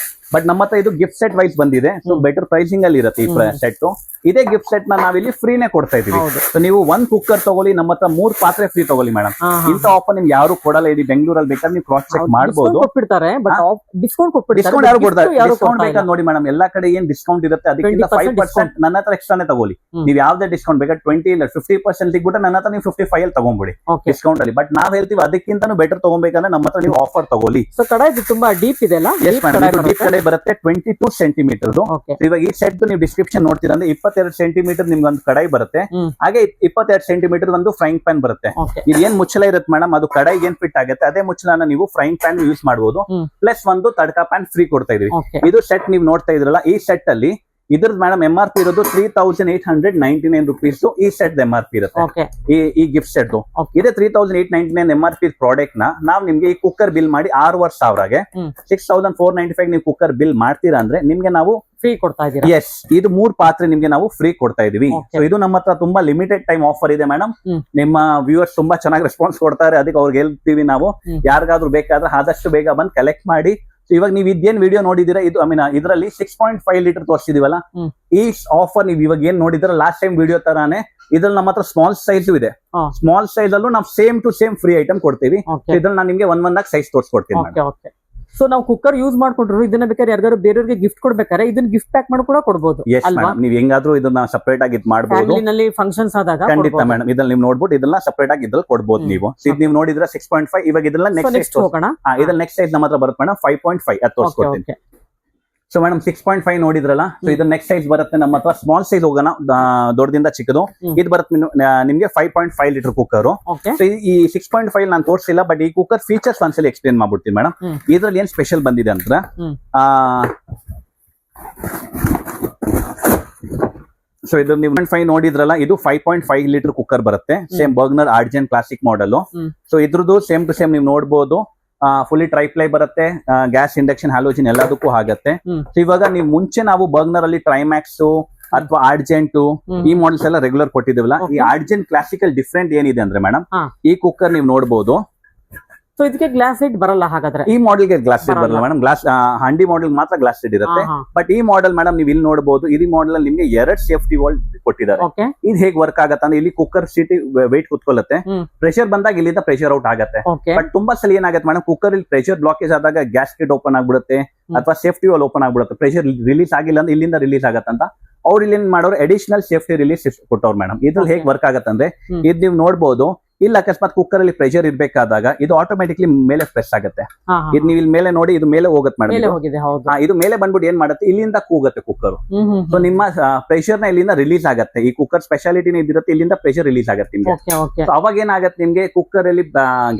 ಬಟ್ ನಮ್ಮ ಹತ್ರ ಇದು ಗಿಫ್ಟ್ ಸೆಟ್ ವೈಸ್ ಬಂದಿದೆ, ಸೊ ಬೆಟರ್ ಪ್ರೈಸಿಂಗ್ ಅಲ್ಲಿ ಇರುತ್ತೆ ಈ ಸೆಟ್. ಇದೇ ಗಿಫ್ಟ್ ಸೆಟ್ ನಾವಿಲ್ಲಿ ಫ್ರೀನೇ ಕೊಡ್ತಾ ಇದೀವಿ. ಸೊ ನೀವು 1 ಕುಕ್ಕರ್ ತಗೊಳ್ಳಿ, ನಮ್ಮ ಹತ್ರ 3 ಪಾತ್ರೆ ಫ್ರೀ ತಗೊಳ್ಳಿ ಮೇಡಮ್. ಇಂತ ಆಫರ್ ನಿಮ್ಗೆ ಯಾರು ಕೊಡಲ್ಲ. ಇದು ಬೆಂಗಳೂರಲ್ಲಿ ಬೇಕಾದ್ರೆ ನೀವು ಕ್ರಾಸ್ ಚೆಕ್ ಮಾಡಬಹುದು. ಡಿಸ್ಕೌಂಟ್ ಯಾರು ಕೊಡ್ತಾರೆ? ಡಿಸ್ಕೌಂಟ್ ಬೇಕಾದ್ರೆ ನೋಡಿ ಮೇಡಮ್, ಎಲ್ಲಾ ಕಡೆ ಏನ್ ಡಿಸ್ಕೌಂಟ್ ಇರುತ್ತೆ ಅದಕ್ಕಿಂತ 5% ನನ್ನ ಹತ್ರ ಎಕ್ಸ್ಟ್ರಾನೇ ತಗೊಳ್ಳಿ. ನೀವು ಯಾವ್ದೇ ಡಿಸ್ಕೌಂಟ್ ಬೇಕಾದ್ರೆ 20 ಇಲ್ಲ 50% ಸಿಗ್ಬಿಟ್ಟು ನನ್ನ ಹತ್ರ ನೀವು 55 ಅಲ್ಲಿ ತಗೊಂಡ್ಬಿಡಿ ಡಿಸ್ಕೌಂಟ್ ಅಲ್ಲಿ. ಬಟ್ ನಾವ್ ಹೇಳ್ತೀವಿ ಅದಕ್ಕಿಂತ ಬೆಟರ್ ತಗೊಬೇಕಂದ್ರೆ ನಮ್ಮ ಹತ್ರ ನೀವು ಆಫರ್ ತಗೊಳ್ಳಿ. ಕಡೆ ತುಂಬಾ ಡೀಪ್ ಇದೆ ಅಲ್ಲ? ಡೀಪ್ ಕಡೆ ಬರುತ್ತೆ 22 ಸೆಂಟಿಮೀಟರ್. ಇವಾಗ ಈ ಸೆಟ್ ನೀವು ಡಿಸ್ಕ್ರಿಪ್ಷನ್ ನೋಡ್ತೀರಾ ಅಂದ್ರೆ 22 ಸೆಂಟಿಮೀಟರ್ ನಿಮ್ಗೆ ಒಂದು ಕಡಾಯಿ ಬರುತ್ತೆ, ಹಾಗೆ 22 ಸೆಂಟಿಮೀಟರ್ ಒಂದು ಫ್ರೈಂಗ್ ಪ್ಯಾನ್ ಬರುತ್ತೆ. ಇದು ಏನ್ ಮುಚ್ಚಳ ಇರುತ್ತೆ ಮೇಡಮ್, ಅದು ಕಡಾಯಿಗೆ ಏನ್ ಫಿಟ್ ಆಗುತ್ತೆ ಅದೇ ಮುಚ್ಚಳನ ನೀವು ಫ್ರೈಂಗ್ ಪ್ಯಾನ್ ಯೂಸ್ ಮಾಡಬಹುದು. ಪ್ಲಸ್ ಒಂದು ತಡ್ಕಾ ಪ್ಯಾನ್ ಫ್ರೀ ಕೊಡ್ತಾ ಇದೀವಿ. ಇದು ಸೆಟ್ ನೀವು ನೋಡ್ತಾ ಇದ್ರಲ್ಲ, ಈ ಸೆಟ್ ಅಲ್ಲಿ ಇದ್ರದ್ದು ಮೇಡಮ್ MRP ಇರೋದು 3899 ರುಪೀಸ್. ಈ ಸೆಟ್ MRP ಇರುತ್ತೆ ಈ ಗಿಫ್ಟ್ ಸೆಟ್. ಇದೇ 3899 MRP ಪ್ರಾಡಕ್ಟ್ ನ ನಾವು ನಿಮ್ಗೆ ಈ ಕುಕ್ಕರ್ ಬಿಲ್ ಮಾಡಿ 6,500ಗೆ 6495 ನೀವು ಕುಕ್ಕರ್ ಬಿಲ್ ಮಾಡ್ತೀರಾ ಅಂದ್ರೆ ನಿಮ್ಗೆ ನಾವು ಫ್ರೀ ಕೊಡ್ತಾ ಇದೀವಿ. ಎಸ್, ಇದು 3 ಪಾತ್ರೆ ನಿಮ್ಗೆ ನಾವು ಫ್ರೀ ಕೊಡ್ತಾ ಇದೀವಿ. ಸೊ ಇದು ನಮ್ಮ ಹತ್ರ ತುಂಬಾ ಲಿಮಿಟೆಡ್ ಟೈಮ್ ಆಫರ್ ಇದೆ ಮೇಡಮ್. ನಿಮ್ಮ ವ್ಯೂವರ್ಸ್ ತುಂಬಾ ಚೆನ್ನಾಗಿ ರೆಸ್ಪಾನ್ಸ್ ಕೊಡ್ತಾರೆ, ಅದಕ್ಕೆ ಅವ್ರಿಗೆ ಹೇಳ್ತೀವಿ ನಾವು ಯಾರಿಗಾದ್ರೂ ಬೇಕಾದ್ರೆ ಆದಷ್ಟು ಬೇಗ ಬಂದು ಕಲೆಕ್ಟ್ ಮಾಡಿ. ಇವಾಗ ನೀವು ಇದೇನ್ ವಿಡಿಯೋ ನೋಡಿದಿರಾ, ಇದು ಇದರಲ್ಲಿ 6.5 ಲೀಟರ್ ತೋರಿಸಿದೀವಲ್ಲ, ಈ ಆಫರ್ ನೀವು ಇವಾಗ ಏನ್ ನೋಡಿದ್ರ ಲಾಸ್ಟ್ ಟೈಮ್ ವಿಡಿಯೋ ತರಾನೇ ಇದ್ರಲ್ಲಿ ನಮ್ಮ ಹತ್ರ ಸ್ಮಾಲ್ ಸೈಜ್ ಇದೆ. ಸ್ಮಾಲ್ ಸೈಜ್ ಅಲ್ಲೂ ನಾವು same to same free item ಕೊಡ್ತೀವಿ. ಇದ್ರಲ್ಲಿ ನಾನು ನಿಮ್ಗೆ ಒಂದೊಂದಾಗಿ ಸೈಜ್ ತೋರಿಸ್ಕೊಡ್ತೀನಿ. ಸೊ ನಾವು ಕುಕ್ಕರ್ ಯೂಸ್ ಮಾಡ್ಕೊಂಡ್ರು ಇದನ್ನ ಬೇಕಾದ್ರೆ ಯಾರಿಗಾರು ಬೇರೆಯವ್ರಿಗೆ ಗಿಫ್ಟ್ ಕೊಡ್ಬೇಕಾದ್ರೆ ಇದನ್ನ ಗಿಫ್ಟ್ ಪ್ಯಾಕ್ ಮಾಡಿ ಕೂಡ ಕೊಡಬಹುದು. ನೀವು ಹೆಂಗಾದ್ರೂ ಇದನ್ನ ಸಪರೇಟ್ ಆಗಿ ಮಾಡಬಹುದು. ಫಂಕ್ಷನ್ಸ್ ಆದಾಗ ಖಂಡಿತ ಮೇಡಮ್, ಇದ್ರಲ್ಲಿ ನೀವು ನೋಡ್ಬಿಟ್ಟು ಇದನ್ನ ಸಪರೇಟ್ ಆಗಿ ಇದ್ರಲ್ಲಿ ಕೊಡಬಹುದು ನೀವು. ಇದು ನೀವು ನೋಡಿದ್ರೆ 6.5. ಇವಾಗ ಇದ್ರಲ್ಲ ನೆಕ್ಸ್ಟ್ ಹೋಗೋಣ. ಇದ್ರಲ್ಲಿ ನೆಕ್ಸ್ಟ್ ಸೈಜ್ ನಮ್ಮ ಹತ್ರ ಬರುತ್ತೆ ಮೇಡಮ್ 5.5. ಅದು ತೋರಿಸ್ಕೊಡ್ತೀನಿ. ಸೊ ಮೇಡಮ್ 6.5 ನೋಡಿದ್ರಲ್ಲ, ಸೊ ಇದ್ರ ನೆಕ್ಸ್ಟ್ ಸೈಜ್ ಬರುತ್ತೆ ನಮ್ಮ ಹತ್ರ. ಸ್ಮಾಲ್ ಸೈಜ್ ಹೋಗೋಣ, ದೊಡ್ಡದಿಂದ ಚಿಕ್ಕದು. ಇದು ಬರುತ್ತೆ ನಿಮ್ಗೆ 5.5 ಲೀಟರ್ ಕುಕ್ಕರ್. ಸೊ ಈ 6.5 ನಾನು ತೋರಿಸಿಲ್ಲ, ಬಟ್ ಈ ಕುಕ್ಕರ್ ಫೀಚರ್ಸ್ ಒಂದ್ಸಲಿ ಎಕ್ಸ್ಪ್ಲೇನ್ ಮಾಡ್ಬಿಡ್ತೀನಿ ಮೇಡಮ್. ಇದ್ರಲ್ಲಿ ಏನ್ ಸ್ಪೆಷಲ್ ಬಂದಿದೆ ಅಂತ, ಸೊ ಇದು ನೀವು 5 ನೋಡಿದ್ರಲ್ಲ, ಇದು 5.5 ಲೀಟರ್ ಕುಕ್ಕರ್ ಬರುತ್ತೆ. Same Bergner Argent classic model. So ಇದ್ರದ್ದು ಸೇಮ್ ಟು ಸೇಮ್ ನೀವು ನೋಡ್ಬೋದು. ಫುಲ್ಲಿ ಟ್ರೈಪ್ಲೈ ಬರುತ್ತೆ, ಗ್ಯಾಸ್ ಇಂಡಕ್ಷನ್ ಹ್ಯಾಲೋಜಿನ್ ಎಲ್ಲದಕ್ಕೂ ಆಗತ್ತೆ. ಸೊ ಇವಾಗ ನೀವು ಮುಂಚೆ ನಾವು ಬರ್ಗ್ನರ್ ಅಲ್ಲಿ ಟ್ರೈಮ್ಯಾಕ್ಸ್ ಅಥವಾ ಆರ್ಜೆಂಟ್ ಈ ಮಾಡೆಲ್ಸ್ ಎಲ್ಲ ರೆಗ್ಯುಲರ್ ಕೊಟ್ಟಿದ್ದೀವಲ್ಲ, ಈ ಆರ್ಜೆಂಟ್ ಕ್ಲಾಸಿಕಲ್ ಡಿಫ್ರೆಂಟ್ ಏನಿದೆ ಅಂದ್ರೆ ಮೇಡಮ್, ಈ ಕುಕ್ಕರ್ ನೀವು ನೋಡಬಹುದು. ಸೊ ಇದಕ್ಕೆ ಗ್ಲಾಸ್ ಲೈಟ್ ಬರಲ್ಲ ಹಾಗಾದ್ರೆ? ಈ ಮಾಡೆಲ್ಗೆ ಗ್ಲಾಸ್ ಲೈಟ್ ಬರಲ್ಲ ಮೇಡಮ್. ಗ್ಲಾಸ್ ಹಂಡಿ ಮಾಡೆಲ್ ಮಾತ್ರ ಗ್ಲಾಸ್ ಲೈಟ್ ಇರುತ್ತೆ. ಬಟ್ ಈ ಮಾಡೆಲ್ ಮೇಡಮ್ ನೀವು ಇಲ್ಲಿ ನೋಡಬಹುದು, ಈ ಮಾಡೆಲ್ ಅಲ್ಲಿ ನಿಮ್ಗೆ 2 ಸೇಫ್ಟಿ ವಾಲ್ ಕೊಟ್ಟಿದ್ದಾರೆ. ಇದು ಹೇಗೆ ವರ್ಕ್ ಆಗತ್ತೆ ಅಂದ್ರೆ, ಇಲ್ಲಿ ಕುಕ್ಕರ್ ಸೀಟ್ ವೆಯ್ಟ್ ಕುತ್ಕೊಳ್ಳುತ್ತೆ, ಪ್ರೆಷರ್ ಬಂದಾಗ ಇಲ್ಲಿಂದ ಪ್ರೆಷರ್ ಔಟ್ ಆಗತ್ತೆ. ಬಟ್ ತುಂಬಾ ಸಲ ಏನಾಗುತ್ತೆ ಮೇಡಮ್, ಕುಕ್ಕರ್ ಇಲ್ಲಿ ಪ್ರೆಷರ್ ಬ್ಲಾಕೇಜ್ ಆದಾಗ ಗ್ಯಾಸ್ಕೆಟ್ ಓಪನ್ ಆಗ್ಬಿಡುತ್ತೆ ಅಥವಾ ಸೇಫ್ಟಿ ವಾಲ್ ಓಪನ್ ಆಗ್ಬಿಡುತ್ತೆ. ಪ್ರೆಷರ್ ರಿಲೀಸ್ ಆಗಿಲ್ಲ ಅಂದ್ರೆ ಇಲ್ಲಿಂದ ರಿಲೀಸ್ ಆಗತ್ತಂತ ಅವ್ರು ಇಲ್ಲಿ ಏನ್ ಮಾಡೋರು ಅಡಿಷನಲ್ ಸೇಫ್ಟಿ ರಿಲೀಸ್ ಕೊಟ್ಟವ್ರು ಮೇಡಮ್. ಇದ್ರಲ್ಲಿ ಹೇಗೆ ವರ್ಕ್ ಆಗತ್ತಂದ್ರೆ, ಇದು ನೀವು ನೋಡಬಹುದು, ಇಲ್ಲ ಅಕಸ್ಮಾತ್ ಕುಕ್ಕರ್ ಅಲ್ಲಿ ಪ್ರೆಷರ್ ಇರ್ಬೇಕಾದಾಗ ಇದು ಆಟೋಮೆಟಿಕ್ಲಿ ಮೇಲೆ ಪ್ರೆಸ್ ಆಗುತ್ತೆ. ಇದು ನೀವು ಇಲ್ಲಿ ಮೇಲೆ ನೋಡಿ, ಇದು ಮೇಲೆ ಹೋಗುತ್ತೆ ಮೇಡಮ್. ಇದು ಮೇಲೆ ಬಂದ್ಬಿಟ್ಟು ಏನ್ ಮಾಡುತ್ತೆ, ಇಲ್ಲಿಂದ ಕೂಗುತ್ತೆ ಕುಕ್ಕರ್. ಸೊ ನಿಮ್ಮ ಪ್ರೆಷರ್ ನ ಇಲ್ಲಿಂದ ರಿಲೀಸ್ ಆಗುತ್ತೆ. ಈ ಕುಕ್ಕರ್ ಸ್ಪೆಷಾಲಿಟಿ ಇದಿರುತ್ತೆ, ಇಲ್ಲಿಂದ ಪ್ರೆಷರ್ ರಿಲೀಸ್ ಆಗುತ್ತೆ ನಿಮ್ಗೆ. ಸೊ ಅವಾಗ ಏನಾಗುತ್ತೆ ನಿಮ್ಗೆ, ಕುಕ್ಕರ್ ಅಲ್ಲಿ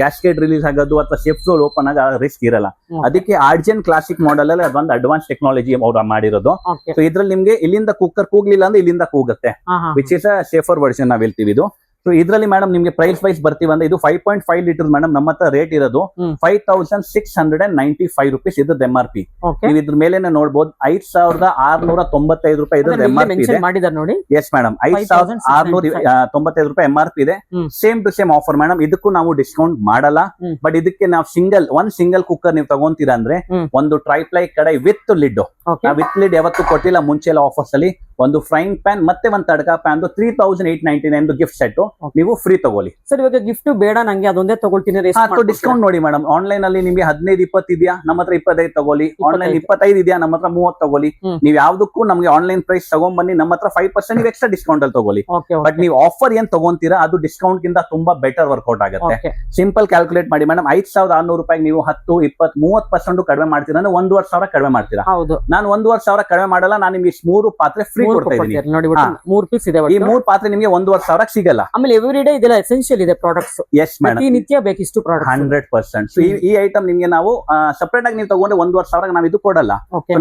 ಗ್ಯಾಸ್ಕೆಟ್ ರಿಲೀಸ್ ಆಗೋದು ಅಥವಾ ಸೇಫ್ಟಿ ವಾಲ್ ಓಪನ್ ಆಗ ರಿಸ್ಕ್ ಇರಲ್ಲ. ಅದಕ್ಕೆ ಆರ್ಜೆನ್ ಕ್ಲಾಸಿಕ್ ಮಾಡೆಲ್ ಅಲ್ಲಿ ಅದೊಂದು ಅಡ್ವಾನ್ಸ್ ಟೆಕ್ನಾಲಜಿ ಅವ್ರು ಮಾಡಿರೋದು. ಸೊ ಇದ್ರಲ್ಲಿ ನಿಮ್ಗೆ ಇಲ್ಲಿಂದ ಕುಕ್ಕರ್ ಕೂಗ್ಲಿಲ್ಲ ಅಂದ್ರೆ ಇಲ್ಲಿಂದ ಕೂಗುತ್ತೆ, which is a safer version ನಾವ್ ಹೇಳ್ತೀವಿ ಇದು. ಸೊ ಇದರಲ್ಲಿ ಮೇಡಮ್ ನಿಮ್ಗೆ ಪ್ರೈಸ್ ವೈಸ್ ಬರ್ತೀವಿ ಅಂದ್ರೆ, ಇದು 5.5 ಲೀಟರ್ ಮೇಡಮ್ ನಮ್ಮ ಹತ್ರ ರೇಟ್ ಇರೋದು 5695 ರುಪೀಸ್ ಇದ್ರದ್ದು MRP. ನೀವು ಇದ್ರ ಮೇಲೆ ನೋಡಬಹುದು 5695 ರೂಪಾಯಿ ಇದ್ರದ್ದು MRP ಇದೆ ನೋಡಿ. ಎಸ್ ಮೇಡಮ್, 5695 ರೂಪಾಯಿ MRP ಇದೆ. Same to same offer madam. ಇದಕ್ಕೂ ನಾವು ಡಿಸ್ಕೌಂಟ್ ಮಾಡಲ್ಲ. ಬಟ್ ಇದಕ್ಕೆ ನಾವು ಸಿಂಗಲ್ ಕುಕ್ಕರ್ ನೀವು ತಗೊಂತೀರಾ ಅಂದ್ರೆ ಒಂದು ಟ್ರೈಪ್ಲೈ ಕಡಾಯಿ ವಿತ್ ಲಿಡ್. ವಿತ್ ಲಿಡ್ ಯಾವತ್ತು ಕೊಟ್ಟಿಲ್ಲ ಮುಂಚೆ ಎಲ್ಲ ಆಫರ್ಸ್ ಅಲ್ಲಿ. ಒಂದು ಫ್ರೈಂಗ್ ಪ್ಯಾನ್ ಮತ್ತೆ ಒಂದು ತಡ್ಕಾ ಪ್ಯಾನ್ 3899 ಗಿಫ್ಟ್ ಸೆಟ್ ನೀವು ಫ್ರೀ ತಗೊಳ್ಳಿ. ಸರ್ ಇವಾಗ ಗಿಫ್ಟ್ ಬೇಡ ನಂಗೆ ಅದೊಂದೇ ತಗೊಳ್ತೀನಿ, ಡಿಸ್ಕೌಂಟ್ ನೋಡಿ ಮೇಡಮ್. ಆನ್ಲೈನ್ ಅಲ್ಲಿ ನಿಮ್ಗೆ 15-20 ಇದೆಯಾ, ನಮ್ಮ ಹತ್ರ 25 ತಗೊಳ್ಳಿ. ಆನ್ಲೈನ್ 25 ಇದೆಯಾ, ನಮ್ಮ ಹತ್ರ 30 ತಗೊಳ್ಳಿ. ನೀವು ಯಾವ್ದಕ್ಕೂ ನಮ್ಗೆ ಆನ್ಲೈನ್ ಪ್ರೈಸ್ ತಗೊಂಡ್ಬನ್ನಿ, ನಮ್ಮ ಹತ್ರ 5% ನೀವು ಎಕ್ಸ್ಟ್ರಾ ಡಿಸ್ಕೌಂಟ್ ಅಲ್ಲಿ ತಗೊಳ್ಳಿ. ಬಟ್ ನೀವು ಆಫರ್ ಏನ್ ತಗೊಂತೀರಾ ಅದು ಡಿಸ್ಕೌಂಟ್ ಗಿಂತ ತುಂಬಾ ಬೆಟರ್ ವರ್ಕೌಟ್ ಆಗುತ್ತೆ. ಸಿಂಪಲ್ ಕ್ಯಾಲ್ಕುಲೇಟ್ ಮಾಡಿ ಮೇಡಮ್, 5600 ರೂಪಾಯಿ ನೀವು 10-20-30% ಕಡಿಮೆ ಮಾಡ್ತೀರಾ ಅಂದ್ರೆ 1,500 ಕಡಿಮೆ ಮಾಡ್ತೀರಾ. ನಾನು 1,500 ಕಡಿಮೆ ಮಾಡಲ್ಲ, ನಾನು ನಿಮ್ಗೆ 3 ಪಾತ್ರೆ ಫ್ರೀ ಕೊಡ್ತಾ ಇದ್ದೀನಿ. ಈ 3 ಪಾತ್ರೆ ನಿಮ್ಗೆ 1,500 ಸಿಗಲ್ಲ. ಆಮೇಲೆ ಎವ್ರಿ ಡೇ ಇದೆಲ್ಲ ಎಸೆನ್ಷಿಯಲ್ ಇದೆ ಪ್ರಾಡಕ್ಟ್ಸ್. ಎಸ್ ಮೇಡಮ್, ನಿತ್ಯ ಬೇಕಿಷ್ಟು ಪ್ರಾಡಕ್ಟ್ 100%. ಸೊ ಈ ಐಟಮ್ ನಿಮ್ಗೆ ನಾವು ಸಪರೇಟ್ ಆಗಿ ನೀವು ತಗೊಂಡ್ರೆ 1,500 ನಾವು ಇದು ಕೊಡಲ್ಲ.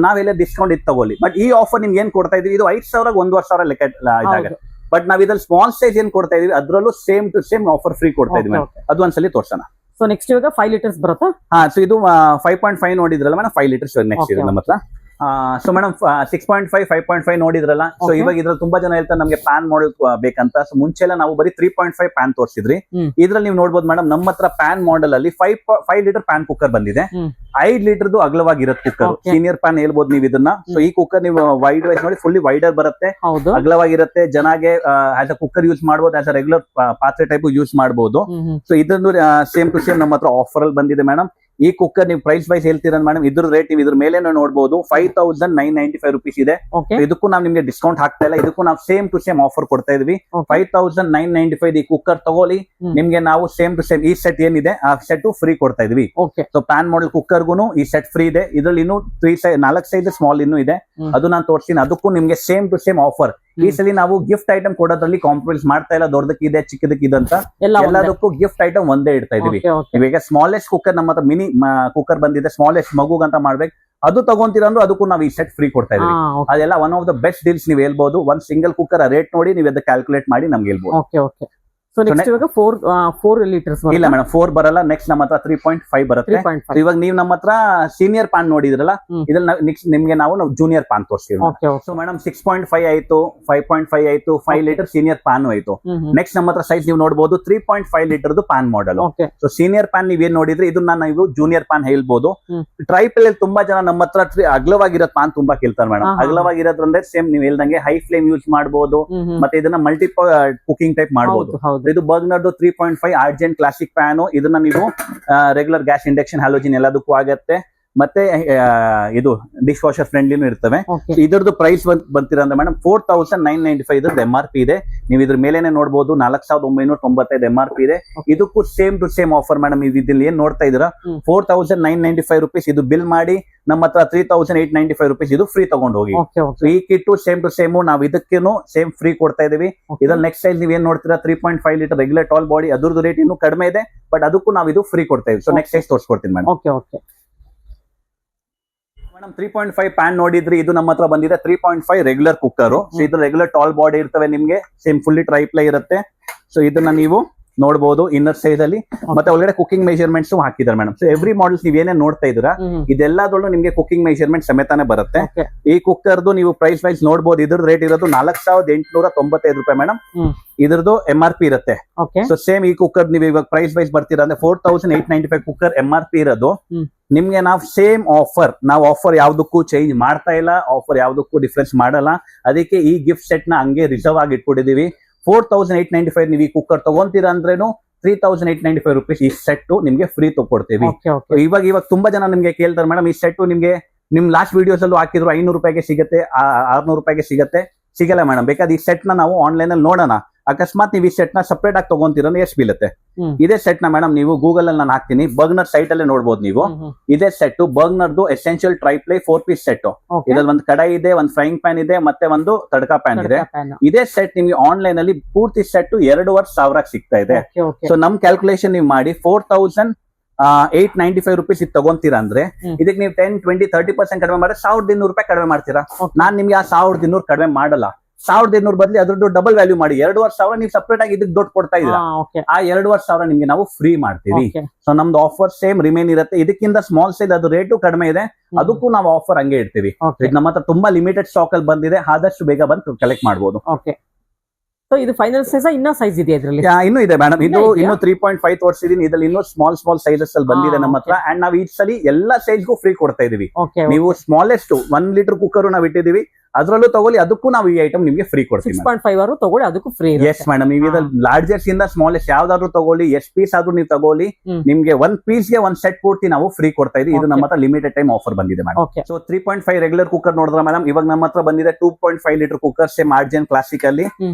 ನಾವೆಲ್ಲ ಡಿಸ್ಕೌಂಟ್ ಇದು ತಗೊಳ್ಳಿ. ಬಟ್ ಈ ಆಫರ್ ನಿಮ್ಗೆ ಏನ್ ಕೊಡ್ತಾ ಇದೀವಿ, ಇದು 5,000 1,500 ಲೆಕ್ಕ ಇದಾಗುತ್ತೆ. ಬಟ್ ನಾವ್ ಇದ್ರಲ್ಲಿ ಸ್ಮಾಲ್ ಸೈಜ್ ಏನ್ ಕೊಡ್ತಾ ಇದೀವಿ ಅದ್ರಲ್ಲೂ same to same offer free ಕೊಡ್ತಾ ಇದೀವಿ. ಅದು ಒಂದ್ಸಲಿ ತೋರ್ಸೋಣ. ಸೊ ನೆಕ್ಸ್ಟ್ ಇವಾಗ 5 ಲೀಟರ್ಸ್ ಬರುತ್ತಾ? ಸೊ ಇದು 5.5 ನೋಡಿದ್ರಲ್ಲ ಮೇಡಮ್, 5 ಲೀಟರ್ಸ್ ನೆಕ್ಸ್ಟ್ ಇದೆ ನಮ್ಮ ಹತ್ರ. ಸೊ ಮೇಡಮ್ 6.5 5.5 ನೋಡಿದ್ರಲ್ಲ. ಸೊ ಇವಾಗ ಇದ್ರಲ್ಲಿ ತುಂಬಾ ಜನ ಹೇಳ್ತಾರೆ ನಮ್ಗೆ ಪ್ಯಾನ್ ಮಾಡೆಲ್ ಬೇಕಂತ. ಸೊ ಮುಂಚೆ ಎಲ್ಲ ನಾವು ಬರೀ 3.5 ಪ್ಯಾನ್ ತೋರಿಸಿದ್ರಿ. ಇದ್ರಲ್ಲಿ ನೀವು ನೋಡ್ಬೋದು ಮೇಡಮ್, ನಮ್ಮ ಹತ್ರ ಪ್ಯಾನ್ ಮಾಡೆಲ್ ಅಲ್ಲಿ 5 ಲೀಟರ್ ಪ್ಯಾನ್ ಕುಕ್ಕರ್ ಬಂದಿದೆ. 5 ಲೀಟರ್ದು ಅಗಲವಾಗಿರುತ್ತೆ ಕುಕ್ಕರ್. ಸೀನಿಯರ್ ಪ್ಯಾನ್ ಹೇಳ್ಬೋದು ನೀವು ಇದನ್ನ. ಸೊ ಈ ಕುಕ್ಕರ್ ನೀವು ವೈಡ್ ವೈಸ್ ನೋಡಿ, ಫುಲ್ಲಿ ವೈಡರ್ ಬರುತ್ತೆ, ಅಗಲವಾಗಿರುತ್ತೆ. ಜನಗೆ ಆಸ್ ಅ ಕುಕ್ಕರ್ ಯೂಸ್ ಮಾಡಬಹುದು, ಆಸ್ ಅ ರೆಗ್ಯುಲರ್ ಪಾತ್ರೆ ಟೈಪ್ ಯೂಸ್ ಮಾಡಬಹುದು. ಸೊ ಇದನ್ನು ಸೇಮ್ ಟು ಸೇಮ್ ನಮ್ಮ ಹತ್ರ ಆಫರ್ ಅಲ್ಲಿ ಬಂದಿದೆ ಮೇಡಮ್. ಈ ಕುಕ್ಕರ್ ನೀವು ಪ್ರೈಸ್ ವೈಸ್ ಹೇಳ್ತೀರ ಮೇಡಮ್, ಇದ್ರ ರೇಟ್ ನೀವು ಇದ್ರ ಮೇಲೆ ನೋಡಬಹುದು 5995 rupees ಇದೆ. ಓಕೆ ಇದಕ್ಕೂ ನಾವು ನಿಮ್ಗೆ ಡಿಸ್ಕೌಂಟ್ ಹಾಕ್ತಾ ಇಲ್ಲ, ಇದಕ್ಕೂ ನಾವು ಸೇಮ್ ಟು ಸೇಮ್ ಆಫರ್ ಕೊಡ್ತಾ ಇದೀವಿ. 5995 ಈ ಕುಕ್ಕರ್ ತಗೊಳ್ಳಿ, ನಿಮ್ಗೆ ನಾವು ಸೇಮ್ ಟು ಸೇಮ್ ಈ ಸೆಟ್ ಏನಿದೆ ಆ ಸೆಟ್ ಫ್ರೀ ಕೊಡ್ತಾ ಇದೀವಿ. ಓಕೆ ಸೊ ಪ್ಯಾನ್ ಮಾಡೆಲ್ ಕುಕ್ಕರ್ಗೂ ಈ ಸೆಟ್ ಫ್ರೀ ಇದೆ. ಇದ್ರಲ್ಲಿ ಇನ್ನೂ 4 ಸೈಜ್ ಸ್ಮಾಲ್ ಇನ್ನೂ ಇದೆ, ಅದು ನಾನು ತೋರಿಸ್ತೀನಿ. ಅದಕ್ಕೂ ನಿಮ್ಗೆ ಸೇಮ್ ಟು ಸೇಮ್ ಆಫರ್. ಈ ಸಲ ನಾವು ಗಿಫ್ಟ್ ಐಟಮ್ ಕೊಡೋದ್ರಲ್ಲಿ ಕಾಂಪ್ರಮೈಸ್ ಮಾಡ್ತಾ ಇಲ್ಲ, ದೊಡ್ಡದಕ್ಕಿದೆ ಚಿಕ್ಕದಕ್ಕಿದೆ ಅಂತ ಎಲ್ಲದಕ್ಕೂ ಗಿಫ್ಟ್ ಐಟಮ್ ಒಂದೇ ಇಡ್ತಾ ಇದೀವಿ. ಇವಾಗ ಸ್ಮಾಲೆಸ್ಟ್ ಕುಕ್ಕರ್ ನಮ್ಮ ಹತ್ರ ಮಿನಿ ಕುಕ್ಕರ್ ಬಂದಿದೆ, ಸ್ಮಾಲೆಸ್ಟ್ ಮಗುಗಂತ ಮಾಡ್ಬೇಕು, ಅದು ತಗೊಂತೀರ ಅಂದ್ರೆ ಅದಕ್ಕೂ ನಾವು ಈ ಸೆಟ್ ಫ್ರೀ ಕೊಡ್ತಾ ಇದೀವಿ. ಅದೆಲ್ಲ one of the best deals ನೀವು ಹೇಳ್ಬಹುದು. ಒಂದ್ ಸಿಂಗಲ್ ಕುಕ್ಕರ್ ರೇಟ್ ನೋಡಿ ನೀವು ಅದನ್ನ ಕ್ಯಾಲ್ಕುಲೇಟ್ ಮಾಡಿ ನಮ್ಗೆ ಹೇಳ್ಬಹುದು. Okay okay. ಸೊ ನೆಕ್ಸ್ಟ್ ಇವಾಗ 4 ಲೀಟರ್ಸ್ ಇಲ್ಲ ಮೇಡಮ್ 4 ಬರಲ್ಲ, ನೆಕ್ಸ್ಟ್ ನಮ್ಮ ಹತ್ರ 3.5 ಬರುತ್ತೆ. ಇವಾಗ ನೀವು ನಮ್ಮ ಹತ್ರ ಸೀನಿಯರ್ ಪಾನ್ ನೋಡಿದ್ರಲ್ಲ, ಇದ್ರಲ್ಲಿ ನೆಕ್ಸ್ಟ್ ನಿಮ್ಗೆ ನಾವು ಜೂನಿಯರ್ ಪಾನ್ ತೋರಿಸ್ತೀವಿ. ಸೊ ಮೇಡಮ್ 6.5 ಆಯ್ತು, 5.5 ಆಯ್ತು, 5 ಲೀಟರ್ ಸೀನಿಯರ್ ಪಾನ್ ಆಯ್ತು. ನೆಕ್ಸ್ಟ್ ನಮ್ಮ ಹತ್ರ ಸೈಜ್ ನೀವು ನೋಡಬಹುದು 3.5 litre PAN model. So senior PAN ನೀವೇನ್ ನೋಡಿದ್ರೆ ಇದನ್ನ ನೀವು ಜೂನಿಯರ್ ಪಾನ್ ಹೇಳ್ಬಹುದು. ಟ್ರೈಪಲ್ ಅಲ್ಲಿ ತುಂಬಾ ಜನ ನಮ್ಮ ಹತ್ರ ಅಗಲವಾಗಿರೋ ಪಾನ್ ತುಂಬಾ ಕೇಳ್ತಾರೆ ಮೇಡಮ್. ಅಗಲವಾಗಿರೋದ್ರಂದ್ರೆ ಸೇಮ್ ನೀವು ಹೇಳ್ದಂಗೆ ಹೈ ಫ್ಲೇಮ್ ಯೂಸ್ ಮಾಡಬಹುದು, ಮತ್ತೆ ಇದನ್ನ ಮಲ್ಟಿಪಲ್ ಕುಕಿಂಗ್ ಟೈಪ್ ಮಾಡಬಹುದು. ಇದು ಬರ್ಗ್ನರ್ದು 3.5 ಆರ್ಜೆಂಟ್ ಕ್ಲಾಸಿಕ್ ಪ್ಯಾನ್. ಇದನ್ನ ನೀವು ರೆಗ್ಯುಲರ್ ಗ್ಯಾಸ್, ಇಂಡಕ್ಷನ್, ಹ್ಯಾಲೋಜಿನ್ ಎಲ್ಲದಕ್ಕೂ ಆಗತ್ತೆ. ಮತ್ತೆ ಇದು ಡಿಶ್ ವಾಷರ್ ಫ್ರೆಂಡ್ಲಿನೂ ಇರ್ತವೆ. ಇದ್ರದ್ದು ಪ್ರೈಸ್ ಬಂತೀರ ಅಂದ್ರೆ ಮೇಡಮ್ 4995 ಇದ್ರದ್ದು MRP ಇದೆ. ನೀವು ಇದ್ರ ಮೇಲೆನೆ ನೋಡಬಹುದು 4995 MRP ಇದೆ. ಇದಕ್ಕೂ same to same offer madam. ಇದ್ರಲ್ಲಿ ಏನ್ ನೋಡ್ತಾ ಇದೀರಾ 4995 rupees ಇದು ಬಿಲ್ ಮಾಡಿ ನಮ್ಮ ಹತ್ರ 3895 rupees ಇದು ಫ್ರೀ ತಗೊಂಡು ಹೋಗಿ. ಈ ಕಿಟ್ಟು ಸೇಮ್ ಟು ಸೇಮ್ ನಾವು ಇದಕ್ಕೇನು ಸೇಮ್ ಫ್ರೀ ಕೊಡ್ತಾ ಇದೀವಿ. ಇದ್ರಲ್ಲಿ ನೆಕ್ಸ್ಟ್ ಸೈಜ್ ನೀವ್ ಏನ್ ನೋಡ್ತೀರಾ 3.5 ಲೀಟರ್ ರೆಗ್ಯುಲರ್ ಟಾಲ್ ಬಾಡಿ, ಅದ್ರದ್ದು ರೇಟ್ ಇನ್ನೂ ಕಡಿಮೆ ಇದೆ, ಬಟ್ ಅದಕ್ಕೂ ನಾವು ಇದು ಫ್ರೀ ಕೊಡ್ತಾ ಇದೀವಿ. ಸೊ ನೆಕ್ಸ್ಟ್ ಸೈಜ್ ತೋರಿಸ್ಕೊಡ್ತೀನಿ ಮೇಡಮ್. ಮೇಡಮ್ 3.5 ಪ್ಯಾನ್ ನೋಡಿದ್ರಿ, ಇದು ನಮ್ಮ ಹತ್ರ ಬಂದಿದೆ 3.5 ರೆಗ್ಯುಲರ್ ಕುಕ್ಕರ್. ಸೊ ಇದು ರೆಗ್ಯುಲರ್ ಟಾಲ್ ಬಾಡಿ ಇರ್ತವೆ ನಿಮ್ಗೆ, ಸೇಮ್ ಫುಲ್ಲಿ ಟ್ರೈಪ್ಲೈ ಇರುತ್ತೆ. ಸೊ ಇದನ್ನ ನೀವು ನೋಡಬಹುದು ಇನ್ನರ್ ಸೈಜ್ ಅಲ್ಲಿ, ಮತ್ತೆ ಒಳಗಡೆ ಕುಕಿಂಗ್ ಮೆಜರ್ಮೆಂಟ್ಸ್ ಹಾಕಿದ್ದಾರೆ ಮೇಡಮ್. ಸೊ ಎವ್ರಿ ಮಾಡೆಲ್ಸ್ ನೀವ್ ಏನೇನ್ ನೋಡ್ತಾ ಇದೀರಾ ಇದೆಲ್ಲದೊಳಗೂ ನಿಮ್ಗೆ ಕುಕಿಂಗ್ ಮೆಜರ್ಮೆಂಟ್ ಸಮೇತಾನೆ ಬರುತ್ತೆ. ಈ ಕುಕ್ಕರ್ದು ನೀವು ಪ್ರೈಸ್ ವೈಸ್ ನೋಡಬಹುದು. ಇದ್ರ ರೇಟ್ ಇರೋದು 4895 ರೂಪಾಯಿ ಮೇಡಮ್. ಇದ್ರದ್ದು MRP ಇರುತ್ತೆ. ಸೊ ಸೇಮ್ ಈ ಕುಕ್ಕರ್ ನೀವು ಇವಾಗ ಪ್ರೈಸ್ ವೈಸ್ ಬರ್ತೀರಾ ಅಂದ್ರೆ 4895 ಕುಕ್ಕರ್ MRP ಇರೋದು. ನಿಮ್ಗೆ ನಾವು ಸೇಮ್ ಆಫರ್, ನಾವು ಆಫರ್ ಯಾವ್ದಕ್ಕೂ ಚೇಂಜ್ ಮಾಡ್ತಾ ಇಲ್ಲ, ಆಫರ್ ಯಾವ್ದಕ್ಕೂ ಡಿಫ್ರೆನ್ಸ್ ಮಾಡಲ್ಲ. ಅದಕ್ಕೆ ಈ ಗಿಫ್ಟ್ ಸೆಟ್ ನ ಹಂಗೆ ರಿಸರ್ವ್ ಆಗಿ ಇಟ್ಕೊಂಡಿದೀವಿ. 4895 ನೀವು ಈ ಕುಕ್ಕರ್ ತಗೊಂತೀರಾ ಅಂದ್ರೇನು 3895 rupees ಈ ಸೆಟ್ ನಿಮ್ಗೆ ಫ್ರೀ ತಗೊಡ್ತೀವಿ. ಇವಾಗ ತುಂಬಾ ಜನ ನಿಮ್ಗೆ ಕೇಳ್ತಾರೆ ಮೇಡಮ್, ಈ ಸೆಟ್ ನಿಮ್ಗೆ ನಿಮ್ ಲಾಸ್ಟ್ ವಿಡಿಯೋಸ್ ಅಲ್ಲೂ ಹಾಕಿದ್ರು 500 ರೂಪಾಯಿಗೆ ಸಿಗುತ್ತೆ, 600 ರೂಪಾಯಿಗೆ ಸಿಗಲ್ಲ ಮೇಡಮ್. ಬೇಕಾದ್ರೆ ಈ ಸೆಟ್ ನ ನಾವು ಆನ್ಲೈನ್ ಅಲ್ಲಿ ನೋಡೋಣ. ಅಕಸ್ಮಾತ್ ನೀವು ಈ ಸೆಟ್ ನ ಸಪರೇಟ್ ಆಗಿ ತಗೊಂತೀರ ಎಷ್ಟು ಬೀಳುತ್ತೆ. ಇದೇ ಸೆಟ್ ನ ಮೇಡಮ್ ನೀವು ಗೂಗಲ್ ಅಲ್ಲಿ ನಾನು ಹಾಕ್ತೀನಿ, ಬರ್ಗ್ನರ್ ಸೈಟ್ ಅಲ್ಲೇ ನೋಡಬಹುದು ನೀವು. ಇದೇ ಸೆಟ್ ಬರ್ಗ್ನರ್ದು ಎಸೆನ್ಷಿಯಲ್ ಟ್ರೈಪ್ಲೈ 4 ಪೀಸ್ ಸೆಟ್. ಇದ್ರಲ್ಲಿ ಒಂದು ಕಡಾಯಿ ಇದೆ, ಒಂದು ಫ್ರೈಯಿಂಗ್ ಪ್ಯಾನ್ ಇದೆ, ಮತ್ತೆ ಒಂದು ತಡಕಾ ಪ್ಯಾನ್ ಇದೆ. ಇದೇ ಸೆಟ್ ನಿಮ್ಗೆ ಆನ್ಲೈನ್ ಅಲ್ಲಿ ಪೂರ್ತಿ ಸೆಟ್ 2500 ಸಿಗ್ತಾ ಇದೆ. ಸೊ ನಮ್ ಕ್ಯಾಲ್ಕುಲೇಷನ್ ನೀವು ಮಾಡಿ 4895 rupees ಇದು ತಗೊಂತೀರಾ ಅಂದ್ರೆ ಇದಕ್ಕೆ ನೀವು 10, 20, 30% ಕಡಿಮೆ ಮಾಡಿದ್ರೆ 1200 ರೂಪಾಯಿ ಕಡಿಮೆ ಮಾಡ್ತೀರಾ. ನಾನ್ ನಿಮ್ಗೆ ಆ 1200 ಕಡಿಮೆ ಮಾಡಲ್ಲ. 1200 ಬದಲಿ ಅದ್ರದ್ದು ಡಬಲ್ ವ್ಯಾಲ್ಯೂ ಮಾಡಿ 2500 ನೀವು ಸಪರೇಟ್ ಆಗಿ ಇದಕ್ಕೆ ದುಡ್ಡು ಕೊಡ್ತಾ ಇದ್ದೀರಾ. ಆ 2500 ನಿಮ್ಗೆ ನಾವು ಫ್ರೀ ಮಾಡ್ತೀವಿ. ಸೊ ನಮ್ದು ಆಫರ್ ಸೇಮ್ ರಿಮೇನ್ ಇರುತ್ತೆ. ಇದಕ್ಕಿಂತ ಸ್ಮಾಲ್ ಸೈಜ್ ಅದು ರೇಟು ಕಡಿಮೆ ಇದೆ, ಅದಕ್ಕೂ ನಾವು ಆಫರ್ ಹಂಗೆ ಇಡ್ತೀವಿ. ನಮ್ಮ ಹತ್ರ ತುಂಬಾ ಲಿಮಿಟೆಡ್ ಸ್ಟಾಕ್ ಅಲ್ಲಿ ಬಂದಿದೆ, ಆದಷ್ಟು ಬೇಗ ಬಂದು ಕಲೆಕ್ಟ್ ಮಾಡಬಹುದು. ಇದು ಫೈನಲ್ ಸೈಜ್ ಇನ್ನ ಸೈಜ್ ಇದೆ ಇದರಲ್ಲಿ? ಇನ್ನೂ ಇದೆ ಮೇಡಮ್. ಇದು ಇನ್ನು 3.5 ತೋರಿಸಿದೀನಿ. ಇದ್ರಲ್ಲಿ ಇನ್ನೂ ಸ್ಮಾಲ್ ಸೈಜಸ್ ಅಲ್ಲಿ ಬಂದಿದೆ ನಮ್ಮ ಹತ್ರ. ಅಂಡ್ ನಾವು ಈ ಸಲ ಎಲ್ಲಾ ಸೈಜ್ಗೂ ಫ್ರೀ ಕೊಡ್ತಾ ಇದೀವಿ. ನೀವು ಸ್ಮಾಲೆಸ್ಟ್ 1 ಲೀಟರ್ ಕುಕ್ಕರ್ ನಾವು ಇಟ್ಟಿದೀವಿ, ಅದ್ರಲ್ಲೂ ತಗೊಳ್ಳಿ, ಅದಕ್ಕೂ ನಾವು ಈ ಐಟಮ್ ನಿಮ್ಗೆ ಫ್ರೀ ಕೊಡ್ತೀವಿ. 6.5 ತಗೊಳ್ಳಿ, ಅದಕ್ಕೂ ಫ್ರೀ. ಎಸ್ ಮೇಡಮ್, ನೀವು ಲಾರ್ಜೆಸ್ಟ್ ಇಂದ ಸ್ಮಾಲೆಸ್ಟ್ ಯಾವ್ದಾದ್ರು ತಗೊಳ್ಳಿ, ಎಷ್ಟು ಪೀಸ್ ಆದ್ರೂ ನೀವು ತಗೊಳ್ಳಿ, ನಿಮ್ಗೆ 1 ಪೀಸ್ ಗೆ 1 ಸೆಟ್ ಪೂರ್ತಿ ನಾವು ಫ್ರೀ ಕೊಡ್ತಾ ಇದೀವಿ. ಇದು ನಮ್ಮ ಹತ್ರ ಲಿಮಿಟೆಡ್ ಟೈಮ್ ಆಫರ್ ಬಂದಿದೆ ಮೇಡಮ್. ಸೊ 3.5 ರೆಗ್ಯುಲರ್ ಕುಕ್ಕರ್ ನೋಡಿದ್ರೆ ಮೇಡಮ್, ಇವಾಗ ನಮ್ಮ ಹತ್ರ ಬಂದಿದೆ 2.5 ಲೀಟರ್ ಕುಕ್ಕರ್, ಸೇಮ್ ಆರ್ಜೆನ್ ಕ್ಲಾಸಿಕ್ ಅಲ್ಲಿ.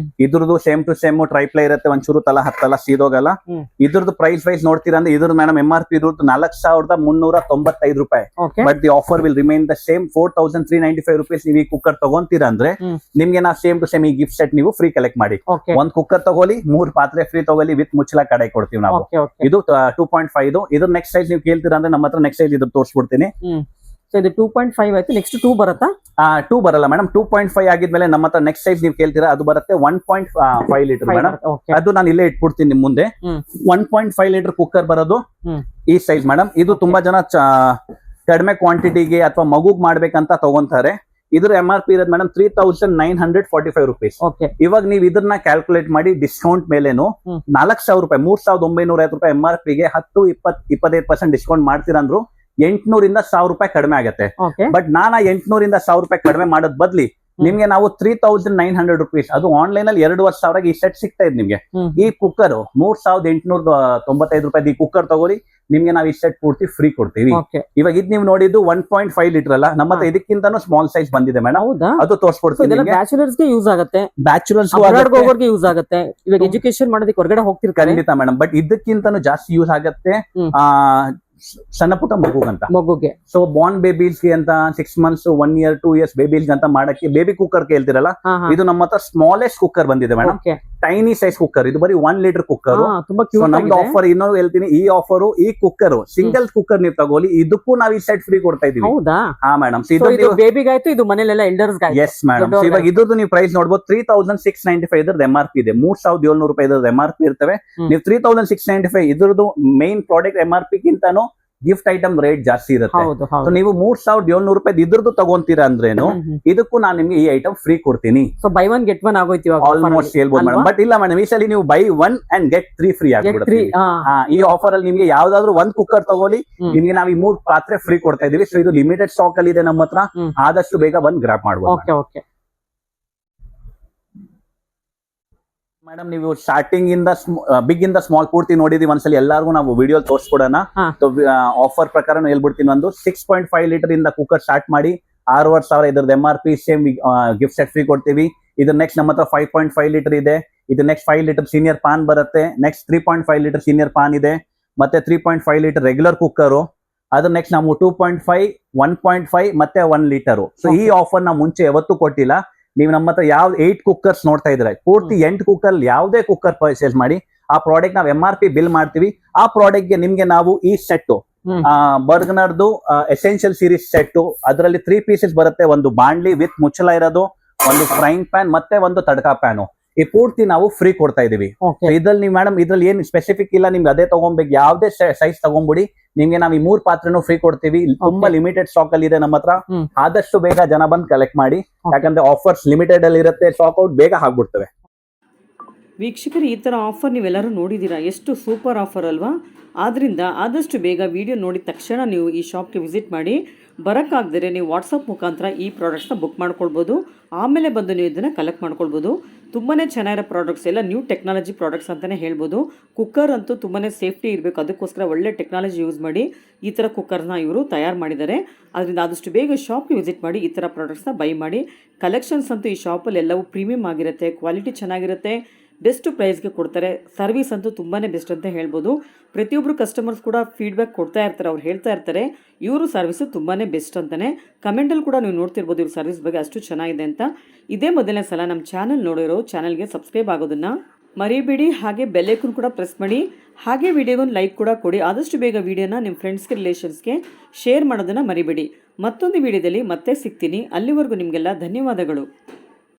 ಇದ್ರದ್ದು ಸೇಮ್ ಟು ಸೇಮ್ ಟ್ರೈಪ್ಲೈ ಇರುತ್ತೆ, ಒಂಚೂರು ತಲ ಹತ್ತಲ್ಲ, ಸೀದೋಗಲ್ಲ. ಇದ್ರದ್ದು ಪ್ರೈಸ್ ವೈಸ್ ನೋಡ್ತೀರಾ ಅಂದ್ರೆ ಇದ್ರ ಮೇಡಮ್ MRP ಇದ್ರದ್ದು 4395 ರೂಪಾಯಿ. But the offer will remain the same 4395 rupees. ನೀವು ಈ ಕುಕ್ಕರ್ ತಗೊಂತೀರಾ ಅಂದ್ರೆ ನಿಮ್ಗೆ ನಾವು ಸೇಮ್ ಟು ಸೇಮ್ ಈ ಗಿಫ್ಟ್ ಸೆಟ್ ನೀವು ಫ್ರೀ ಕಲೆಕ್ಟ್ ಮಾಡಿ. 1 ಕುಕ್ಕರ್ ತಗೊಳ್ಳಿ, 3 ಪಾತ್ರೆ ಫ್ರೀ ತಗೊಳ್ಳಿ, ವಿತ್ ಮುಚ್ಚಲ ಕಡಾಯಿ ಕೊಡ್ತೀವಿ ನಾವು. ಇದು 2.5. ಇದ್ರ ನೆಕ್ಸ್ಟ್ ಸೈಜ್ ನೀವು ಕೇಳ್ತೀರಾ ಅಂದ್ರೆ ನಮ್ಮ ಹತ್ರ ನೆಕ್ಸ್ಟ್ ಸೈಜ್ ಇದ್ರ ತೋರಿಸ್ಬಿಡ್ತೀನಿ. ಇದು 2.5 ಆಯ್ತು. ನೆಕ್ಸ್ಟ್ 2 ಬರುತ್ತಾ? 2 ಬರಲ್ಲ ಮೇಡಮ್. 2.5 ಆಗಿದ್ಮೇಲೆ ನಮ್ಮ ಹತ್ರ ನೆಕ್ಸ್ಟ್ ಸೈಜ್ ನೀವು ಕೇಳ್ತೀರಾ, ಅದು ಬರುತ್ತೆ 1.5 ಲೀಟರ್ ಮೇಡಮ್. ಅದು ನಾನು ಇಲ್ಲೇ ಇಟ್ಬಿಡ್ತೀನಿ ನಿಮ್ ಮುಂದೆ. 1.5 ಲೀಟರ್ ಕುಕ್ಕರ್ ಬರೋದು ಈ ಸೈಜ್ ಮೇಡಮ್. ಇದು ತುಂಬಾ ಜನ ಕಡಿಮೆ ಕ್ವಾಂಟಿಟಿಗೆ ಅಥವಾ ಮಗುಗ್ ಮಾಡ್ಬೇಕಂತ ತಗೊಂತಾರೆ. ಇದ್ರ MRP ಇರೋದು ಮೇಡಮ್ 3945 rupees. ಇವಾಗ ನೀವು ಇದನ್ನ ಕ್ಯಾಲ್ಕುಲೇಟ್ ಮಾಡಿ ಡಿಸ್ಕೌಂಟ್ ಮೇಲೇನು 4000 ರೂಪಾಯಿ, 3950 ರೂಪಾಯಿ MRP ಗೆ 10-25% ಡಿಸ್ಕೌಂಟ್ ಮಾಡ್ತೀರಾ ಅಂದ್ರು 800 ಇಂದ 1000 ರೂಪಾಯಿ ಕಡಿಮೆ ಆಗುತ್ತೆ. ಬಟ್ ನಾನು 800 ಇಂದ 1000 ರೂಪಾಯಿ ಕಡಿಮೆ ಮಾಡೋದ್ ಬದ್ಲಿ ನಿಮ್ಗೆ ನಾವು 3900 rupees, ಅದು ಆನ್ಲೈನ್ ಅಲ್ಲಿ 2500 ಈ ಸೆಟ್ ಸಿಗ್ತಾ ಇದೆ ನಿಮ್ಗೆ. ಈ ಕುಕ್ಕರ್ 3895 ರೂಪಾಯಿ ಈ ಕುಕ್ಕರ್ ತಗೊಳ್ಳಿ, ನಿಮ್ಗೆ ನಾವು ಈ ಸೆಟ್ ಪೂರ್ತಿ ಫ್ರೀ ಕೊಡ್ತೀವಿ. ಓಕೆ ಇವಾಗ ಇದ್ ನೀವು ನೋಡಿದ್ದು 1.5 ಲೀಟರ್ ಅಲ್ಲ, ನಮ್ಮ ಹತ್ರ ಇದಕ್ಕಿಂತಾನು ಸ್ಮಾಲ್ ಸೈಜ್ ಬಂದಿದೆ ಮೇಡಮ್, ಹೌದಾ? ಅದು ತೋರಿಸ್ಕೊಡ್ತೀನಿ ಇದೆಲ್ಲ ನಿಮ್ಗೆ. ಬ್ಯಾಚುಲರ್ಸ್ ಗೆ ಯೂಸ್ ಆಗುತ್ತೆ, ಬ್ಯಾಚುಲರ್ಸ್ ಹೋಗೋರ್ಗೆ ಯೂಸ್ ಆಗುತ್ತೆ. ಇವಾಗ ಎಜುಕೇಶನ್ ಮಾಡೋದಕ್ಕೆ ಹೊರಗಡೆ ಹೋಗ್ತಿರ್ತಾರೆ ಖಂಡಿತ ಮೇಡಮ್, ಬಟ್ ಇದಕ್ಕಿಂತಾನು ಜಾಸ್ತಿ ಯೂಸ್ ಆಗತ್ತೆ ಹ್ಮ್. ಸಣ್ಣ ಪುಟ್ಟ ಮಗುಗಂತ. ಮಗುಗೆ. ಸೊ ಬಾರ್ನ್ ಬೇಬೀಸ್ಗೆ ಅಂತ 6 ಮಂತ್ಸ್ 1 year 2 years ಬೇಬೀಸ್ ಅಂತ ಮಾಡಕ್ಕೆ ಬೇಬಿ ಕುಕ್ಕರ್ ಕೇಳ್ತಿರಲ್ಲ, ಇದು ನಮ್ಮ ಹತ್ರ ಸ್ಮಾಲೆಸ್ಟ್ ಕುಕ್ಕರ್ ಬಂದಿದೆ madam, okay tiny size cooker. ಇದು ಬರೀ 1 ಲೀಟರ್ ಕುಕ್ಕರ್. ತುಂಬಾ ಸೊ ಕ್ಯೂಟ್ ನಮ್ದು ಆಗಿದೆ. ಆಫರ್ ಇನ್ನೊಂದು ಹೇಳ್ತೀನಿ, ಈ ಆಫರ್ ಈ ಕುಕ್ಕರ್ ಸಿಂಗಲ್ ಕುಕ್ಕರ್ ನೀವು ತಗೊಳ್ಳಿ, ಇದಕ್ಕೂ ನಾವು ಈ ಸೆಟ್ ಫ್ರೀ ಕೊಡ್ತಾ ಇದೀವಿ. ಹೌದಾ? ಹಾ ಮೇಡಮ್, ಇದು ಬೇಬಿಗಾಯ್ತು, ಇದು ಮನೇಲೆಲ್ಲ ಎಲ್ಡರ್ಸ್ ಗಾಯ್ತು. Yes madam. ಇವಾಗ ಇದ್ರದ್ದು ನೀವು ಪ್ರೈಸ್ ನೋಡಬಹುದು, 3695 ಇದ್ರದ್ದು MRP ಇದೆ, 3700 ರೂಪಾಯಿ ಇದ್ರದ್ದು MRP ಇರ್ತವೆ. ನೀವು 3695 ಇದ್ರದ್ದು ಮೈನ್ ಪ್ರಾಡಕ್ಟ್ MRP ಗಿಂತಾನು ಗಿಫ್ಟ್ ಐಟಮ್ ರೇಟ್ ಜಾಸ್ತಿ ಇರುತ್ತೆ. ಹೌದು ಸೊ ಹೌದು. ನೀವು 3700 ರೂಪಾಯಿ ಇದ್ರದ್ದು ತಗೊಂತೀರಾ ಅಂದ್ರೇನು, ಇದಕ್ಕೂ ನಾನು ನಿಮ್ಗೆ ಈ ಐಟಮ್ ಫ್ರೀ ಕೊಡ್ತೀನಿ. So by one get one ಆಗೋಯ್ತು ಇವಾಗ. ಆಲ್ಮೋಸ್ಟ್ ಹೇಳ್ಬೋದು ಮೇಡಮ್, ಬಟ್ ಇಲ್ಲ ಮೇಡಮ್, ಈ ಸಲ ನೀವು ಬೈ 1 and get 3 ಫ್ರೀ ಆಗ್ಬಿಡುತ್ತೆ. ಈ ಆಫರ್ ಅಲ್ಲಿ ನಿಮ್ಗೆ ಯಾವ್ದಾದ್ರು ಒಂದ್ ಕುಕ್ಕರ್ ತಗೊಳ್ಳಿ, ನಿಮ್ಗೆ ನಾವು ಈ 3 ಪಾತ್ರೆ ಫ್ರೀ ಕೊಡ್ತಾ ಇದೀವಿ. ಸೊ ಇದು ಲಿಮಿಟೆಡ್ ಸ್ಟಾಕ್ ಅಲ್ಲಿ ಇದೆ ನಮ್ಮ ಹತ್ರ, ಆದಷ್ಟು ಬೇಗ ಬಂದ್ ಗ್ರಾಪ್ ಮಾಡ್ಬೋದು. ಓಕೆ ಓಕೆ ಮೇಡಮ್, ನೀವು ಸ್ಟಾರ್ಟಿಂಗ್ ಇಂದ ಬಿಗ್ ಇಂದ ಸ್ಮಾಲ್ ಪೂರ್ತಿ ನೋಡಿದೀವಿ. ಒಂದ್ಸಲಿ ಎಲ್ಲಾರ್ಗು ನಾವು ವಿಡಿಯೋ ತೋರಿಸ್ಕೊಡೋಣ. ಆಫರ್ ಪ್ರಕಾರ ಹೇಳ್ಬಿಡ್ತೀನಿ, ಒಂದು 6.5 ಲೀಟರ್ ಇಂದ ಕುಕ್ಕರ್ ಸ್ಟಾರ್ಟ್ ಮಾಡಿ 6,500 ಇದ್ರದ್ದು MRP, same gift set free ಕೊಡ್ತೀವಿ. ಇದ್ರ ನೆಕ್ಸ್ಟ್ ನಮ್ಮ ಹತ್ರ 5.5 ಲೀಟರ್ ಇದೆ. ಇದು ನೆಕ್ಸ್ಟ್ 5 ಲೀಟರ್ ಸೀನಿಯರ್ ಪಾನ್ ಬರುತ್ತೆ. ನೆಕ್ಸ್ಟ್ 3.5 ಲೀಟರ್ ಸೀನಿಯರ್ ಪಾನ್ ಇದೆ, ಮತ್ತೆ 3.5 ಲೀಟರ್ ರೆಗ್ಯುಲರ್ ಕುಕ್ಕರು. ಅದ್ರ ನೆಕ್ಸ್ಟ್ ನಾವು 2.5, 1.5 ಮತ್ತೆ 1 ಲೀಟರ್. ಸೊ ಈ ಆಫರ್ ನಾವು ಮುಂಚೆ ಯಾವತ್ತೂ ಕೊಟ್ಟಿಲ್ಲ. ನೀವು ನಮ್ಮ ಹತ್ರ ಯಾವ 8 ಕುಕ್ಕರ್ಸ್ ನೋಡ್ತಾ ಇದ್ರೆ, ಪೂರ್ತಿ 8 ಕುಕ್ಕರ್ ಯಾವುದೇ ಕುಕ್ಕರ್ ಪರ್ಚೇಸ್ ಮಾಡಿ ಆ ಪ್ರಾಡಕ್ಟ್ ನಾವು MRP ಬಿಲ್ ಮಾಡ್ತೀವಿ. ಆ ಪ್ರಾಡಕ್ಟ್ ಗೆ ನಿಮ್ಗೆ ನಾವು ಈ ಸೆಟ್ ಬರ್ಗನರ್ದು ಎಸೆನ್ಷಿಯಲ್ ಸೀರೀಸ್ ಸೆಟ್, ಅದರಲ್ಲಿ 3 ಪೀಸಸ್ ಬರುತ್ತೆ. ಒಂದು ಬಾಂಡ್ಲಿ ವಿತ್ ಮುಚ್ಚಳ ಇರೋದು, ಒಂದು ಫ್ರೈಂಗ್ ಪ್ಯಾನ್ ಮತ್ತೆ ಒಂದು ತಡ್ಕಾ ಪ್ಯಾನು. ಈ ಪೂರ್ತಿ ನಾವು ಫ್ರೀ ಕೊಡ್ತಾ ಇದೀವಿ. ಇದ್ರಲ್ಲಿ ನೀವು ಮೇಡಮ್, ಇದ್ರಲ್ಲಿ ಏನು ಸ್ಪೆಸಿಫಿಕ್ ಇಲ್ಲ, ನಿಮ್ಗೆ ಅದೇ ತಗೊಂಬೇಕು, ಯಾವ್ದೇ ಸೈಜ್ ತಗೊಂಡ್ಬಿಡಿ, ನಿಮ್ಗೆ ನಾವು ಈ 3 ಪಾತ್ರೆನೂ ಫ್ರೀ ಕೊಡ್ತೀವಿ. ತುಂಬಾ ಲಿಮಿಟೆಡ್ ಸ್ಟಾಕ್ ಅಲ್ಲಿ ಇದೆ ನಮ್ಮ ಹತ್ರ, ಆದಷ್ಟು ಬೇಗ ಜನ ಬಂದು ಕಲೆಕ್ಟ್ ಮಾಡಿ, ಯಾಕಂದ್ರೆ ಆಫರ್ಸ್ ಲಿಮಿಟೆಡ್ ಅಲ್ಲಿ ಇರುತ್ತೆ, ಸ್ಟಾಕ್ ಔಟ್ ಬೇಗ ಆಗ್ಬಿಡ್ತವೆ. ವೀಕ್ಷಕರು, ಈ ಥರ ಆಫರ್ ನೀವೆಲ್ಲರೂ ನೋಡಿದ್ದೀರಾ, ಎಷ್ಟು ಸೂಪರ್ ಆಫರ್ ಅಲ್ವಾ? ಆದ್ದರಿಂದ ಆದಷ್ಟು ಬೇಗ ವಿಡಿಯೋ ನೋಡಿದ ತಕ್ಷಣ ನೀವು ಈ ಶಾಪ್ಗೆ ವಿಸಿಟ್ ಮಾಡಿ. ಬರೋಕ್ಕಾಗದರೆ ನೀವು ವಾಟ್ಸಪ್ ಮುಖಾಂತರ ಈ ಪ್ರಾಡಕ್ಟ್ಸ್ನ ಬುಕ್ ಮಾಡ್ಕೊಳ್ಬೋದು, ಆಮೇಲೆ ಬಂದು ನೀವು ಇದನ್ನು ಕಲೆಕ್ಟ್ ಮಾಡ್ಕೊಳ್ಬೋದು. ತುಂಬಾ ಚೆನ್ನಾಗಿರೋ ಪ್ರಾಡಕ್ಟ್ಸ್, ಎಲ್ಲ ನ್ಯೂ ಟೆಕ್ನಾಲಜಿ ಪ್ರಾಡಕ್ಟ್ಸ್ ಅಂತಲೇ ಹೇಳ್ಬೋದು. ಕುಕ್ಕರ್ ಅಂತೂ ತುಂಬಾ ಸೇಫ್ಟಿ ಇರಬೇಕು, ಅದಕ್ಕೋಸ್ಕರ ಒಳ್ಳೆ ಟೆಕ್ನಾಲಜಿ ಯೂಸ್ ಮಾಡಿ ಈ ಥರ ಕುಕ್ಕರ್ನ ಇವರು ತಯಾರು ಮಾಡಿದ್ದಾರೆ. ಅದರಿಂದ ಆದಷ್ಟು ಬೇಗ ಶಾಪ್ಗೆ ವಿಸಿಟ್ ಮಾಡಿ, ಈ ಥರ ಪ್ರಾಡಕ್ಟ್ಸ್ನ ಬೈ ಮಾಡಿ. ಕಲೆಕ್ಷನ್ಸ್ ಅಂತೂ ಈ ಶಾಪಲ್ಲಿ ಎಲ್ಲವೂ ಪ್ರೀಮಿಯಮ್ ಆಗಿರುತ್ತೆ, ಕ್ವಾಲಿಟಿ ಚೆನ್ನಾಗಿರುತ್ತೆ, ಬೆಸ್ಟ್ ಪ್ರೈಸ್ಗೆ ಕೊಡ್ತಾರೆ. ಸರ್ವಿಸ್ ಅಂತೂ ತುಂಬಾ ಬೆಸ್ಟ್ ಅಂತ ಹೇಳ್ಬೋದು. ಪ್ರತಿಯೊಬ್ಬರು ಕಸ್ಟಮರ್ಸ್ ಕೂಡ ಫೀಡ್ಬ್ಯಾಕ್ ಕೊಡ್ತಾ ಇರ್ತಾರೆ, ಅವ್ರು ಹೇಳ್ತಾ ಇರ್ತಾರೆ ಇವರು ಸರ್ವಿಸು ತುಂಬಾ ಬೆಸ್ಟ್ ಅಂತಲೇ. ಕಮೆಂಟಲ್ಲಿ ಕೂಡ ನೀವು ನೋಡ್ತಿರ್ಬೋದು ಇವ್ರ ಸರ್ವಿಸ್ ಬಗ್ಗೆ ಅಷ್ಟು ಚೆನ್ನಾಗಿದೆ ಅಂತ. ಇದೇ ಮೊದಲನೇ ಸಲ ನಮ್ಮ ಚಾನಲ್ ನೋಡಿರೋ ಚಾನಲ್ಗೆ ಸಬ್ಸ್ಕ್ರೈಬ್ ಆಗೋದನ್ನು ಮರಿಬೇಡಿ, ಹಾಗೆ ಬೆಲ್ ಐಕಾನ್ ಕೂಡ ಪ್ರೆಸ್ ಮಾಡಿ, ಹಾಗೆ ವಿಡಿಯೋಗೊಂದು ಲೈಕ್ ಕೂಡ ಕೊಡಿ. ಆದಷ್ಟು ಬೇಗ ವಿಡಿಯೋನ ನಿಮ್ಮ ಫ್ರೆಂಡ್ಸ್ಗೆ ರಿಲೇಷನ್ಸ್ಗೆ ಶೇರ್ ಮಾಡೋದನ್ನು ಮರಿಬೇಡಿ. ಮತ್ತೊಂದು ವಿಡಿಯೋದಲ್ಲಿ ಮತ್ತೆ ಸಿಗ್ತೀನಿ, ಅಲ್ಲಿವರೆಗೂ ನಿಮಗೆಲ್ಲ ಧನ್ಯವಾದಗಳು.